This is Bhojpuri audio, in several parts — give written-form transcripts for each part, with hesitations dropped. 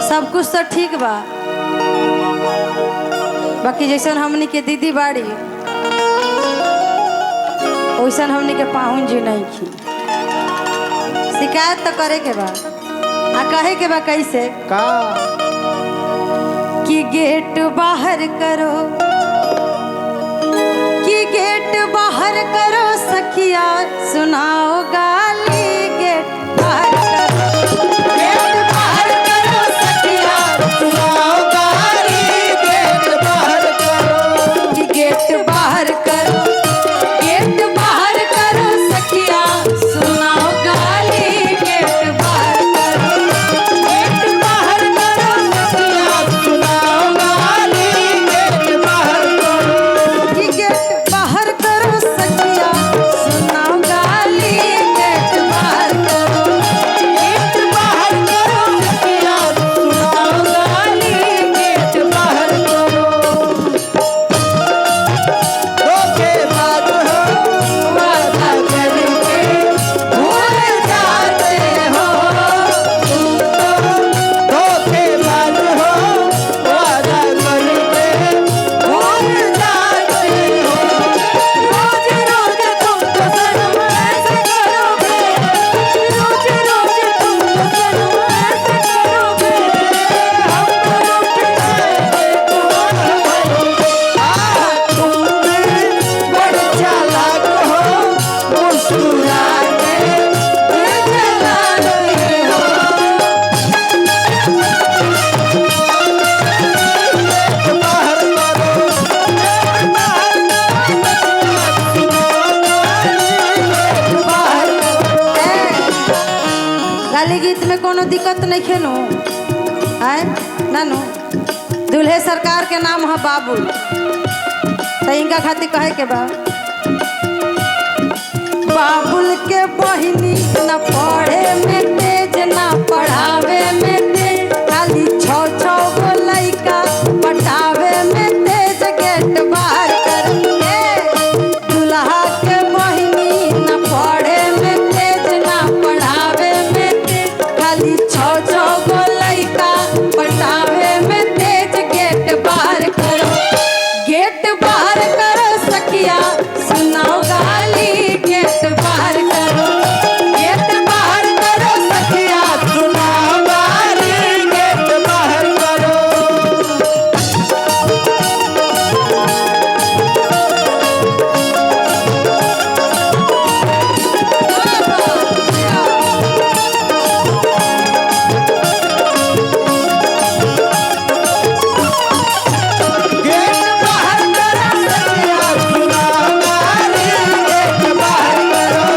सब कुछ तो ठीक बा, बाकी जैसन हमनी के दीदी बाड़ी वैसन हमनी के पाहुन जी नहीं की। शिकायत तो करे के बा, आ कहे के बा कैसे का कि गेट बाहर करो, कि गेट बाहर करो सखिया सुनाओ गाली। गेट बाहर करो, गेट बाहर करो सखिया सुनाओ गाली। गेट बाहर करो, कि गेट बाहर करो, गेट बाहर करो सखिया सुनाओ गाली। गेट बाहर करो, गेट बाहर करो सखिया सुनाओ गाली। गेट बाहर करो, कि गेट बाहर करो सखिया सुनाओ गाली। गेट बाहर करो, गेट बाहर करो सखिया सुनाओ गाली। गेट बाहर करो, धोखेबाज हो वादा करके भूल जाते हो, धोखेबाज हो वादा करके भूल जाते हो। रोज रोज तुम तो सनम ऐसे करोगे, रोज रोज तुम तो सनम ऐसे करोगे। हम तो तुम बड़े चालाक हो, मुस्कुरा के दिल जलाते हो। बाहर करो, गाली गीत में कोनो दिक्कत नहीं खेनो आए नानू। दूल्हे सरकार के नाम है बाबुल, तो इनका खातिर कहे के बा बाबुल के बहिनी न पढ़े में तेज न पढ़ावे में तेज, खाली छो छो गो लइका पटावे में तेज। गेट बाहर करके दूल्हा के बहिनी न पढ़े में तेज न पढ़ावे में तेज, खाली छो छो गो लइका पटावे में तेज। गेट बाहर करो, गेट बाहर करो सखिया सुनाओ गाली। गेट बाहर करो, गेट बाहर करो सखिया सुनाओ गाली। गेट बाहर करो, गेट बाहर करो सखिया सुनाओ गाली। गेट बाहर करो,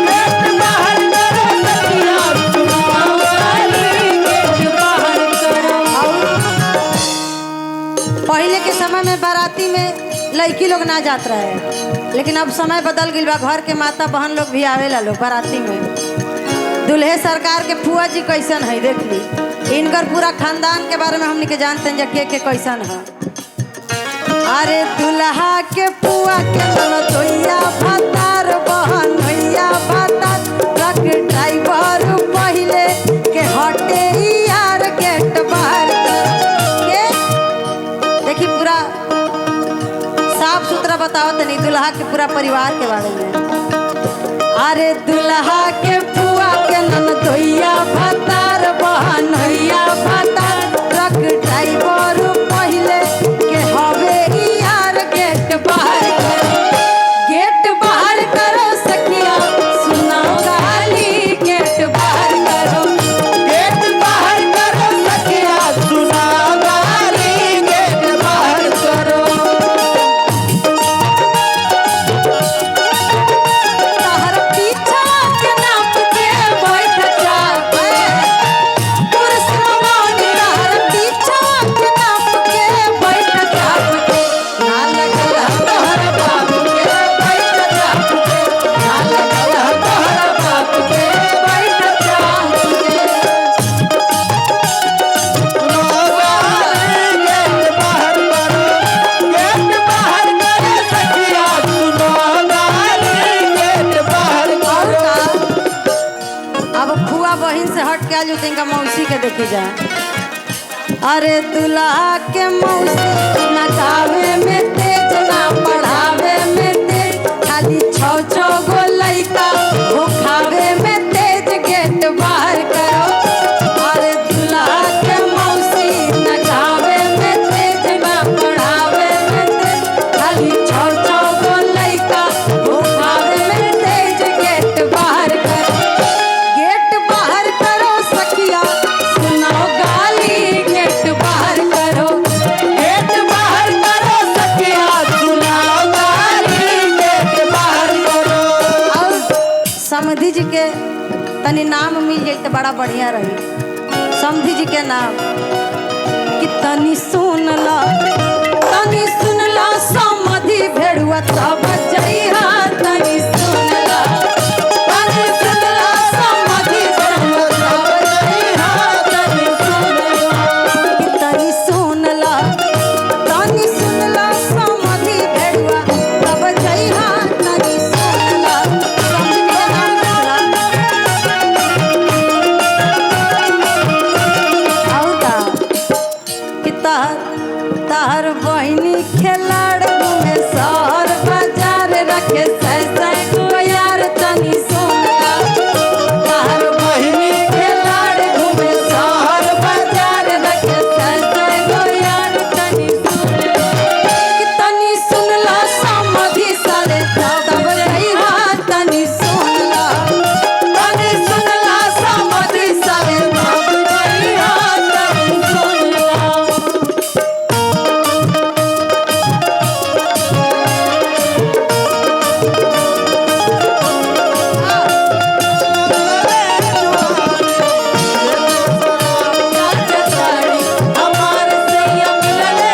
गेट बाहर करो सखिया सुनाओ गाली। गेट बाहर करो। पहले के समय में बाराती में लड़की लोग ना जात रहे, लेकिन अब समय बदल गई बा। घर के माता बहन लोग भी आवेला लोग बाराती में। दूल्हे सरकार के फुआ जी कैसन है देख ली, इनकर पूरा खानदान के बारे में हमनी के जानते हैं के कैसन है। अरे दूल्हा के फुआ के ननदोइया भातार बहन भैया भातार ट्रक ड्राइवर पहले के हटे यार। गेट बाहर के देखी पूरा साफ सुथरा बताओ तनी दूल्हा के पूरा परिवार के बारे में। अरे दूल्हा के फुआ के ननदोइया भातार बहन भैया भातार ट्रक ड्राइवर पहले के हवे यार। गेट बाहर करो, गेट बाहर करो सखिया सुनाओ गाली। गेट बाहर करो, गेट बाहर करो सखिया सुनाओ गाली। गेट बाहर करो, तहर पीछा के नाप के बैठ जावे, पुरुषवान तहर पीछा के नाप के बैठ जावे। ना लगल तोहर बाप के बैठ जावे, ना लगल तोहर बाप के बैठ जावे। सुनाओ गाली। गेट बाहर करो, गेट बाहर करो सखिया सुनाओ गाली। गेट बाहर और करो, का अब फुआ बहिन से हट के आज इनका मौसी के देखी जा। अरे दुल्हा के मौसी ना गावे में तेज ना पढ़ावे में तेज, खाली छौ छौ गो लइका वो खावे में तेज, गेट बाहर करो। अरे दुल्हा के मौसी ना गावे में तेज ना पढ़ावे में तेज, खाली छौ छौ गो लइका वो खावे में तेज, गेट बाहर करो। गेट बाहर करो सखिया सुनाओ गाली, गेट बाहर करो। गेट बाहर करो सखिया सुनाओ गाली, गेट बाहर करो। और समधी जी के तनी नाम मिल जाए तो बड़ा बढ़िया रही। समधी जी के नाम कि तनी सुन ला समधी भेड़ुआ तब जइहा, तनी सुन ला समधी भेड़ुआ तब जइहा, तनी सुन ला कि तनी सुन ला समधी भेड़ुआ तब जइहा, तनी सुन ला। समधी के नाम कि तार बहिनी खिलाड़ घूमे शहर बाजार, रखे सै को यार, तनी सुन ला। तार बहिनी खिलाड़ घूमे शहर बाजार, रखे सै को यार, तनी सुन ला। कि तनी सुन ला समधी साले तब रहिहा, तनी सुन ला समधी साले तब रहिहा, तनी सुन ला। हमारे सैया मिलले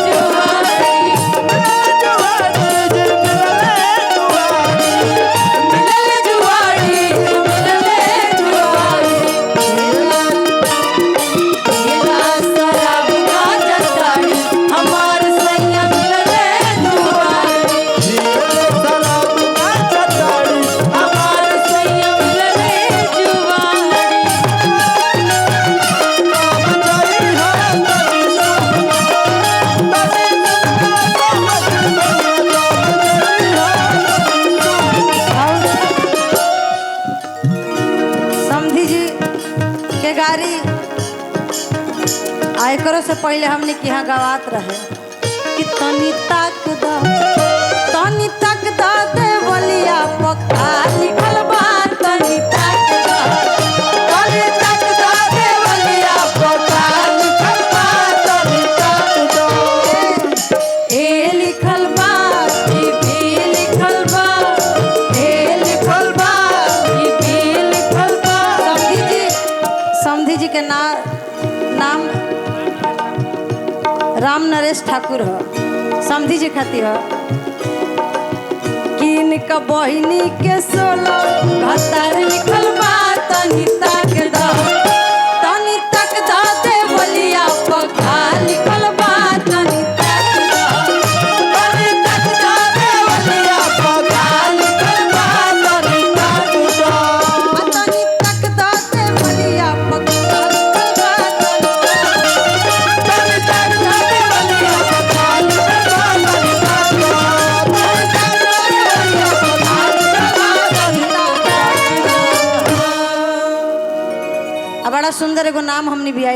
जुआरी, मिलले जुआरी, मिलले जुआरी। मिला शराब गांजा ताड़ी, हमारे सैया मिलले जुआरी, हमारे सैया मिलले जुआरी। समधी जी के गाड़ी आय करो से पहले हमने के यहाँ गवात रहे कि तनी तक दा दे बोलिया पक्का लिखल बा, तनी तक दा दे बोलिया पक्का लिखल बा, तनी तक दा। ए लिखल बा, ई भी लिखल बा, ए लिखल बा, ई भी लिखल बा। समधी जी के नाम राम नरेश ठाकुर हो। समधी जी खातिर हो किन का बहिनी के 16 भतार लिखल बा, तनी तक दा दे बोलिया पक्का लिखल बा, तनी तक दा दे बोलिया पक्का लिखल बा, तनी तक दा दे बोलिया पक्का लिखल बा, तनी तक दा दे बोलिया पक्का लिखल बा, तनी तक दा। बड़ा सुंदर एगो नाम हमने भी आई।